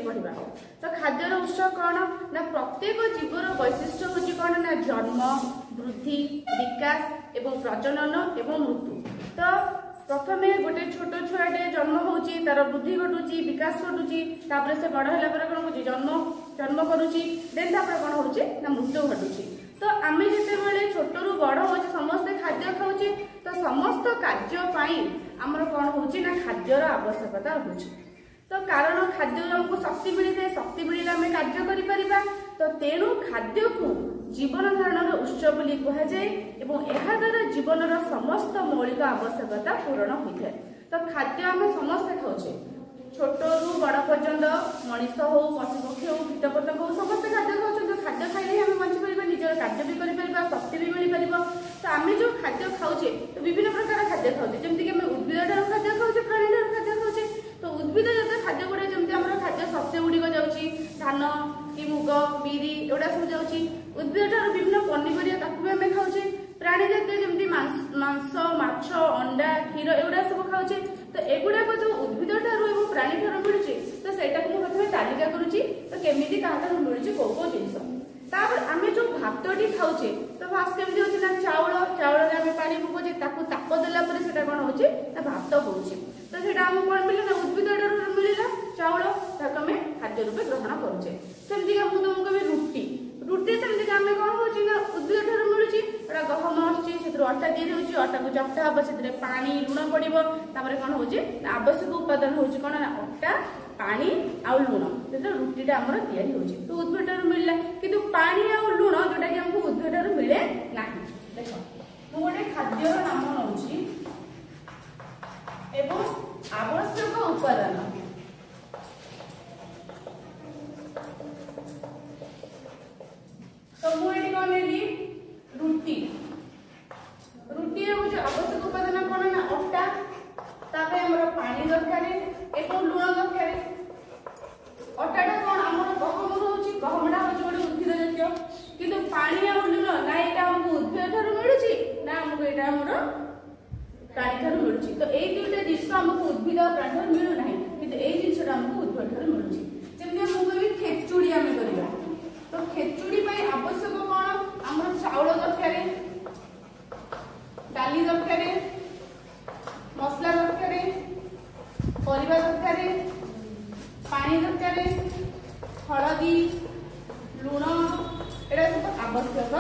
पढ़ा। तो खाद्यर उत्स कौन ना प्रत्येक जीवर वैशिष्ट्य हूँ कौन ना जन्म वृद्धि विकास एवं प्रजनन एवं मृत्यु। तो प्रथमे गोटे छोट छुआटे जन्म होची तार वृद्धि घटुची विकास घटुची तापर से बड़ होला पर कोन होची जन्म करूची देन तापर कोन होची ना मृत्यु घटुची। तो आमे जते बेले छोटरू बड़ होची समस्त खाद्य खाउची तो समस्त कार्य पाई हमर कोन होची ना खाद्यर आवश्यकता होची। तो कारण खाद्य हमको शक्ति मिलता है शक्ति मिलले आमे कार्य करि परिबा। तो तेणु खाद्य को जीवन धारण उत्स बोली कहा जाए एवं एहा द्वारा जीवन समस्त मौलिक आवश्यकता पूर्ण होता है। तो खाद्य आम समस्ते खाऊे छोटू बड़ पर्यंत मनीष हो पशु पक्षी हो कीट पतंग हो समस्त खाद्य खाऊँ। तो खाद्य खाइले हम बंची पार निजर कार्य भी कर शक्ति भी मिल पार। तो आम जो खाद्य खाऊे तो विभिन्न प्रकार खाद्य खाऊे जमीक उद्भिद ठार खाद्य खाऊे प्राणी ठार खाद्य खाऊे। तो उद्भिद जैसे खाद्य गुड़ा जमी आम खाद्य शस्य गुड़िक जाऊँगी धान कि मुग बिरी एगुड़ा सब जाऊँगी उद्भिद ठार विभिन्न पनीपरिया ताकू भी आम खाऊे। प्राणी जातीय जमी मांस माछ अंडा क्षीर एगुड़ा सब खाऊे। तो एगुड़ाक जो उद्भिद ठार और प्राणी ठार मिलूँ तो सहीटा को प्रथम तालिका करुच्ची तो केमी क्या मिलूँ कौ कौ जिन आम जो भातटी खाऊे तो फास्ट केमती होची ना चाउल चाउल आम पानी पकाऊे ताप देला कौन होची ना भात होची। तो सेटा आमको कौन मिले ना उद्भिद मिलला चाउल ताको आम खाद्य रूपे ग्रहण करुचे। सेमती का मुझे तुमको भी रुटी रुटी सेमती आम कौन होची ना उद्भिद ठार मिलूची गहम आछी से अटा दी होची अटा को चकटा हम से पानी लुण पड़ो तापर कौन होची आवश्यक उपादान होची कौन ना अटा पानी आउ लुण से रुटीटा आमर तैयारी होची। तो उद्भिद ठार मिलला किंतु पानी आउ लुण जोटा कि हमको उद्भिद ठार मिले ना। देख मु गोटे खाद्यर नाम नौची एवं आवश्यक उपादान। तो मुझे कौन नेली रुटी रुटी हूँ आवश्यक उपादान कौन ना अटा तापर हमर पानी दरकार एवं लुण दरकार। अटाटा कौन आमर गहम रोचे गहमटा हूँ गोटे उद्भिद जातीय किंतु पानी आ लुण ना यहाँ हमको उद्भिद ठार मिलूँ ना आमको यहाँ आमर प्राणी ठार मिलूँ। तो यही दुईटा जिन आमको उद्भिद प्राणी ठार मिलूना कि यही जिनसा आमको उद्भिद ठार मिलूँ। जमी आमको कहबी खेचुड़ी आम करवा तो खेचुड़ी आवश्यक कौन आमर चाउल दरकार डाली दरकार मसला दरकार परिवा दरकार पानी दरकार हलदी लुण एटा सब आवश्यक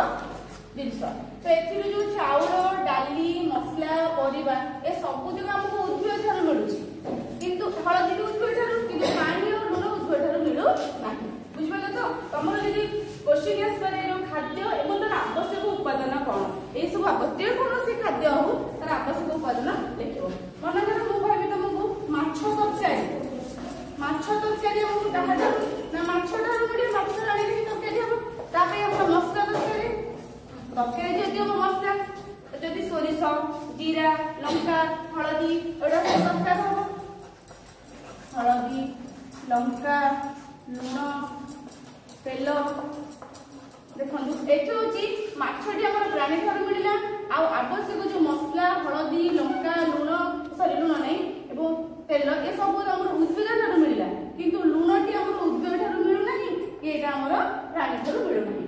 जिनस। तो ए जो चाउल डाली मसला परिवा ए सब जगह हमको उद्भिद ठार मिलूँ किंतु हलदी भी उद्भिद ठार किंतु पानी और लुण उद्भिद ठार मिलू ना। बुझिपार तो तुम यदि क्वेश्चन आसपारे जो खाद्य एवं तार आवश्यक उपादान कौन ये सब आवश्यक कौन खाद्य हो तार आवश्यक उपादान लिख मन कर मुझे कहबी तुमको माछ तरकारी हमको कहा ना माछ ठार मिले माछ आने तरकारी हम तापर मसला दरकार तरकारी जदि हम मसला जदि सोरिष जीरा लंका हलदी एटा सब दरकार हम हलदी लंका लुण तेल देखो ये हूँ मछटी आम प्राणी ठार मिलला आवश्यक जो मसला हलदी लंका लुण सरी लुण नहीं एवं तेल ये सब उद्भिद ठार मिलला किंतु लुणटी आम उद्भिद ठार मिलूना कि यहाँ आमर प्राणी ठार मिलूना।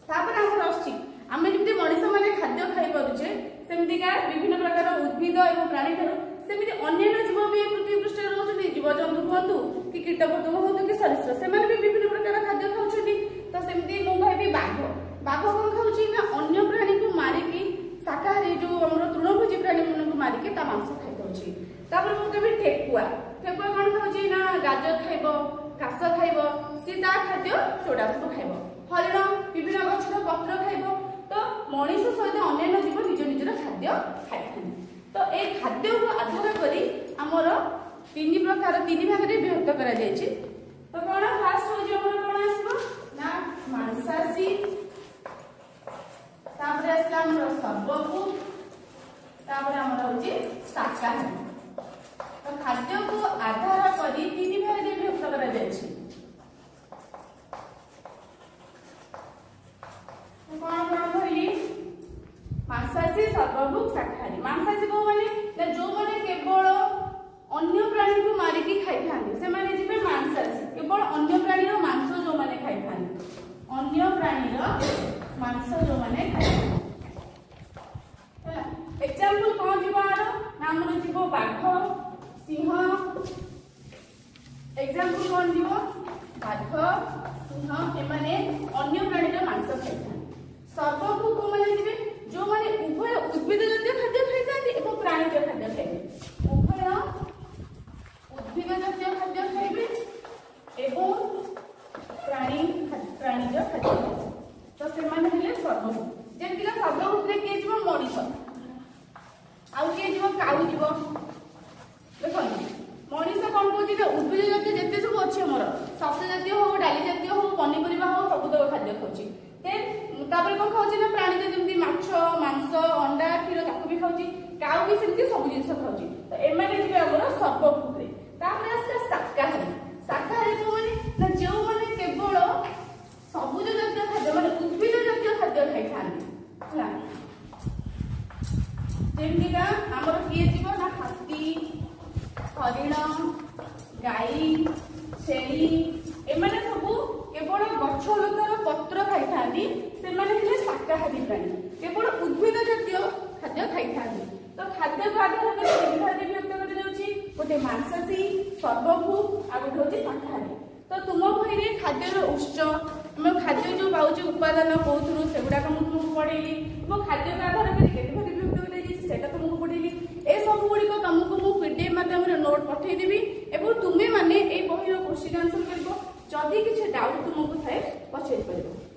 तापर आमर अच्छी आम जमी मनीष मैंने खाद्य खाई पारे सेमतिका विभिन्न प्रकार उद्भिद और प्राणी ठार सेमती अन्य जीव भी पृथ्वी पृष्ठ रोचे जीवजंतु हूँ कि कीट पतंग हूँ कि सरीसृप से विभिन्न प्रकार खाद्य खाऊँ। तो सेमती मुझे बाघ बाघ कौन खाऊँ ना अन्य प्राणी को मारिकी शाकाहारी जो आम तृणभोजी प्राणी मान को मारिकी मांस खाई दूसरी। तापर मुझे कहबी ठेकुआ ठेकुआ कौन खाऊँ ना गाजर खाइब घास खाइब सी खाद्य सेटा सब खाइब हरिण विभिन्न गछर पत्र खाइब। तो मनीष सहित अन्य जीव निज निजर खाद्य खाई। तो ये खाद्य को आधार करी आमर तीन प्रकार तीन भाग में विभक्त करा जायछि। तो कौन फास्ट हो हमर कौन आसीबो ना मांसाशी तापर आसला हमर सर्वभूक तापर हमर होछि शाकाहारी। तो खाद्य को आधार करी तीन भाग में विभक्त करा जायछि। कौन कौन कहली मांसाशी सर्वभूक शाकाहारी। मांसाशी को माने ना जो माने केवल अन्य प्राणी को मारिकी खाई थांती से माने जिबे मांसाशी केवल अन्य प्राणी रो मांस जो माने खाई थांती अन्य प्राणी रो मांस जो माने खाई हैला एग्जांपल कोन जीवार नाम रो जीव बाघ सिंह एग्जांपल कोन जीव बाघ सिंह एमाने अन्य प्राणी रो मांस खाई थांती सर्वभू को माने जिबे जो माने उभय उद्भिद जातीय खाद्य खाई थांती एवं प्राणीज खाद्य खाइबे उभय उद्भिद जातीय खाद्य खाइबे एवं प्राणीज खाद्य तो से माने हेले सर्वभू जेतिका सर्वभू रे के जीव मनीष आउ के जीव काउ जीव देखो मनीष कोन को जे उद्भिद जातीय जेते सब अछि हमर शस्य जातीय हो डाली जातीय हो पनीपरिबा हो सब तो खाद्य खाउची तापर कोन खाउची ना प्राणी जेमति माछ मांस अंडा क्षीर ताको भी खाउची काउ भी सेमति सब जिंस खाउची तो एमाने जे हमर सर्वभू रे तापर आस्ते शाकाहारी शाकाहारी को माने ना जो माने केवल सबुज जातीय खाद्य माने उद्भिद जातीय खाद्य खाइ थांती होला जेमति का हमर किए जीव ना हाथी हरिण गाई छेली एमाने सब केवल गछ लतार पत्र खाई थांती से माने हेले शाकाहारी प्राणी केवल उद्भिद जातीय खाद्य खाई थांती तो खाद्य को आधार कर तीन भाग विभक्त कर देउची गोटे मांसाशी सर्वभू आ गोटे होची शाकाहारी तो तुम बही रे खाद्यर उच्च हम खाद्य जो पाउची उपादान कोथुरु सेगुडा को तुमको पढेली मो खाद्य को आधार कर केते भाग विभक्त कर देइची सेटा तुमको पढेली ए सब गुडी को तुमको मो पीडीएफ माध्यम रे नोट पठेई देबी एवं तुमे माने ए बही रो क्वेश्चन आंसर करबो जदि किछ डाउट तुमको थाए पछेई परबो।